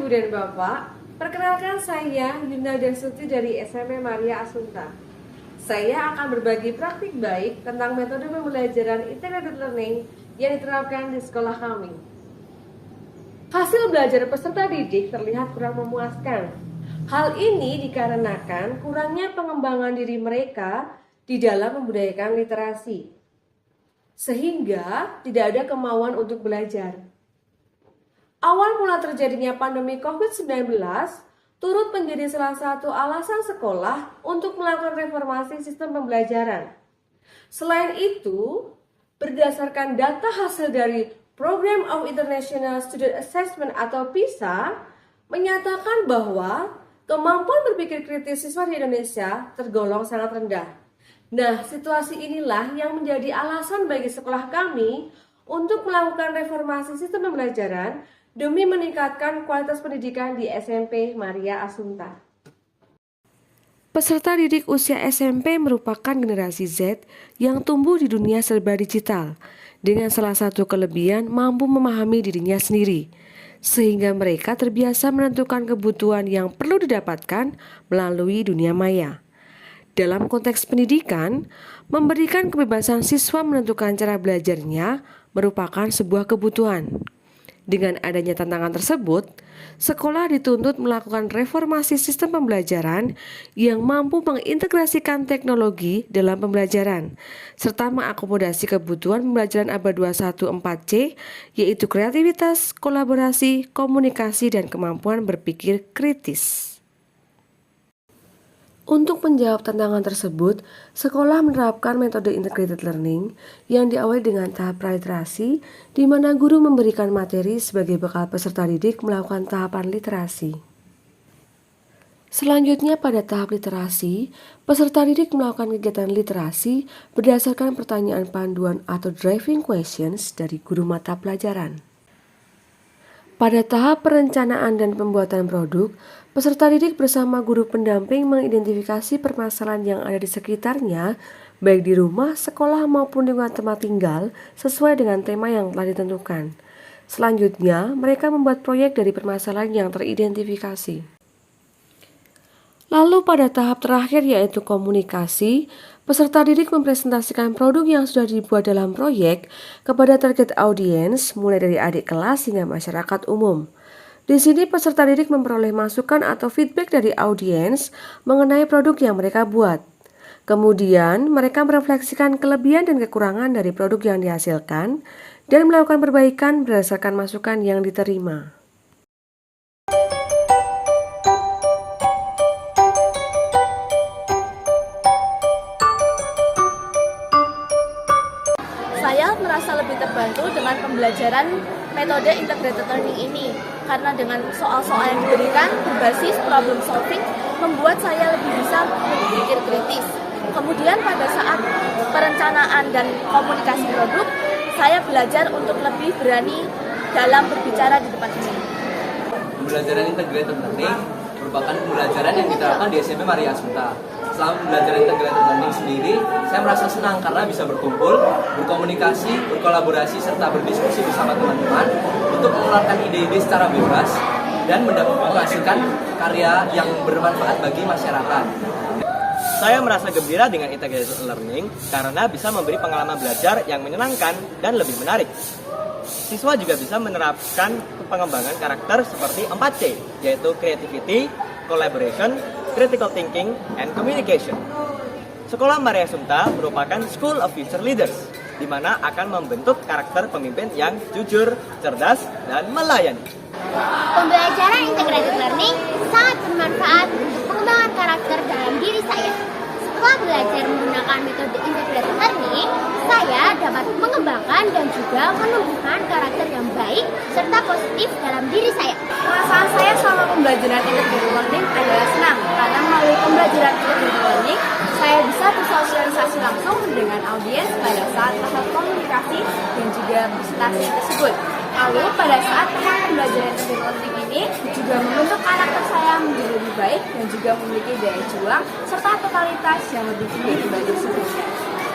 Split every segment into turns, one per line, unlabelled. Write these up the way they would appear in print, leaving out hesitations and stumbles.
Ibu dan Bapak, perkenalkan saya Yunda Dasuti dari SMP Maria Assunta. Saya akan berbagi praktik baik tentang metode pembelajaran integrated learning yang diterapkan di sekolah kami. Hasil belajar peserta didik terlihat kurang memuaskan. Hal ini dikarenakan kurangnya pengembangan diri mereka di dalam membudayakan literasi, sehingga tidak ada kemauan untuk belajar. Awal mula terjadinya pandemi COVID-19 turut menjadi salah satu alasan sekolah untuk melakukan reformasi sistem pembelajaran. Selain itu, berdasarkan data hasil dari Program of International Student Assessment atau PISA, menyatakan bahwa kemampuan berpikir kritis siswa di Indonesia tergolong sangat rendah. Nah, situasi inilah yang menjadi alasan bagi sekolah kami untuk melakukan reformasi sistem pembelajaran demi meningkatkan kualitas pendidikan di SMP Maria Assunta. Peserta didik usia SMP merupakan generasi Z yang tumbuh di dunia serba digital, dengan salah satu kelebihan mampu memahami dirinya sendiri, sehingga mereka terbiasa menentukan kebutuhan yang perlu didapatkan melalui dunia maya. Dalam konteks pendidikan, memberikan kebebasan siswa menentukan cara belajarnya merupakan sebuah kebutuhan. Dengan adanya tantangan tersebut, sekolah dituntut melakukan reformasi sistem pembelajaran yang mampu mengintegrasikan teknologi dalam pembelajaran, serta mengakomodasi kebutuhan pembelajaran abad 21 4C, yaitu kreativitas, kolaborasi, komunikasi, dan kemampuan berpikir kritis. Untuk menjawab tantangan tersebut, sekolah menerapkan metode integrated learning yang diawali dengan tahap praliterasi, di mana guru memberikan materi sebagai bekal peserta didik melakukan tahapan literasi. Selanjutnya pada tahap literasi, peserta didik melakukan kegiatan literasi berdasarkan pertanyaan panduan atau driving questions dari guru mata pelajaran. Pada tahap perencanaan dan pembuatan produk, peserta didik bersama guru pendamping mengidentifikasi permasalahan yang ada di sekitarnya, baik di rumah, sekolah maupun lingkungan tempat tinggal, sesuai dengan tema yang telah ditentukan. Selanjutnya, mereka membuat proyek dari permasalahan yang teridentifikasi. Lalu pada tahap terakhir yaitu komunikasi, peserta didik mempresentasikan produk yang sudah dibuat dalam proyek kepada target audiens, mulai dari adik kelas hingga masyarakat umum. Di sini peserta didik memperoleh masukan atau feedback dari audiens mengenai produk yang mereka buat. Kemudian, mereka merefleksikan kelebihan dan kekurangan dari produk yang dihasilkan dan melakukan perbaikan berdasarkan masukan yang diterima.
Saya merasa lebih terbantu dengan pembelajaran metode integrated learning ini karena dengan soal-soal yang diberikan berbasis problem solving membuat saya lebih bisa berpikir kritis. Kemudian pada saat perencanaan dan komunikasi produk, saya belajar untuk lebih berani dalam berbicara di depan umum.
Pembelajaran integrated learning merupakan pembelajaran yang diterapkan di SMP Maria Assunta. Selama pembelajaran integrated learning sendiri, saya merasa senang karena bisa berkumpul, berkomunikasi, berkolaborasi, serta berdiskusi bersama teman-teman untuk mengeluarkan ide-ide secara bebas dan menghasilkan karya yang bermanfaat bagi masyarakat.
Saya merasa gembira dengan integrated learning karena bisa memberi pengalaman belajar yang menyenangkan dan lebih menarik. Siswa juga bisa menerapkan pengembangan karakter seperti 4C, yaitu creativity, collaboration, critical thinking, and communication. Sekolah Maria Assunta merupakan School of Future Leaders, di mana akan membentuk karakter pemimpin yang jujur, cerdas, dan melayani.
Pembelajaran integrated learning sangat bermanfaat untuk pengembangan karakter dalam diri saya. Setelah belajar menggunakan metode integrated learning, saya dapat mengembangkan dan juga menumbuhkan karakter yang baik serta positif dalam diri saya.
Perasaan saya selama pembelajaran integrated learning adalah senang karena melalui pembelajaran integrated learning saya bisa bersosialisasi langsung dengan audiens pada saat tahap komunikasi dan juga presentasi tersebut. Lalu pada saat tahap pembelajaran integrated learning ini juga membentuk karakter saya menjadi lebih baik dan juga memiliki daya juang serta totalitas yang lebih tinggi dibanding sebelumnya.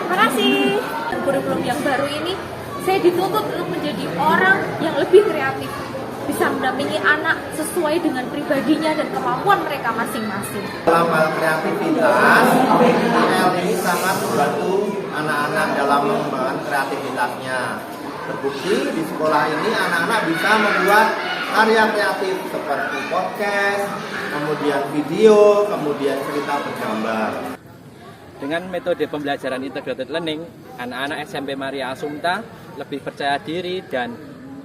Terima kasih. Kurikulum yang baru ini saya dituntut untuk menjadi orang yang lebih kreatif bisa mendampingi anak sesuai dengan pribadinya dan kemampuan mereka masing-masing.
Dalam hal kreativitas, PL ini sangat membantu anak-anak dalam mengembangkan kreativitasnya. Terbukti di sekolah ini anak-anak bisa membuat karya kreatif seperti podcast, kemudian video, kemudian cerita bergambar.
Dengan metode pembelajaran integrated learning, anak-anak SMP Maria Assumpta lebih percaya diri dan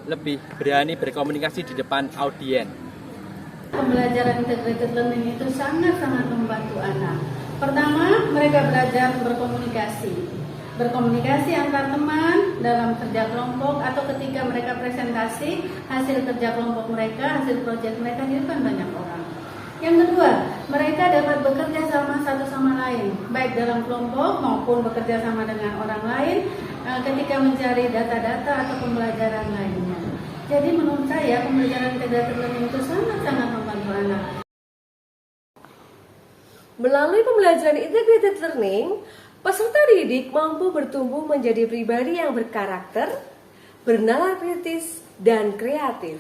lebih berani berkomunikasi di depan audiens.
Pembelajaran integrated learning itu sangat-sangat membantu anak. Pertama, mereka belajar berkomunikasi antar teman dalam kerja kelompok atau ketika mereka presentasi hasil kerja kelompok mereka, hasil proyek mereka di depan banyak orang. Yang kedua, mereka dapat bekerja sama satu sama lain, baik dalam kelompok maupun bekerja sama dengan orang lain ketika mencari data-data atau pembelajaran lainnya. Jadi menurut saya pembelajaran integrated learning itu sangat-sangat membantu anak.
Melalui pembelajaran integrated learning, peserta didik mampu bertumbuh menjadi pribadi yang berkarakter, bernalar kritis, dan kreatif.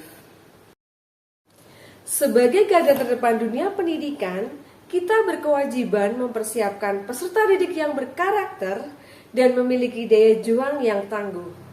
Sebagai garda terdepan dunia pendidikan, kita berkewajiban mempersiapkan peserta didik yang berkarakter dan memiliki daya juang yang tangguh.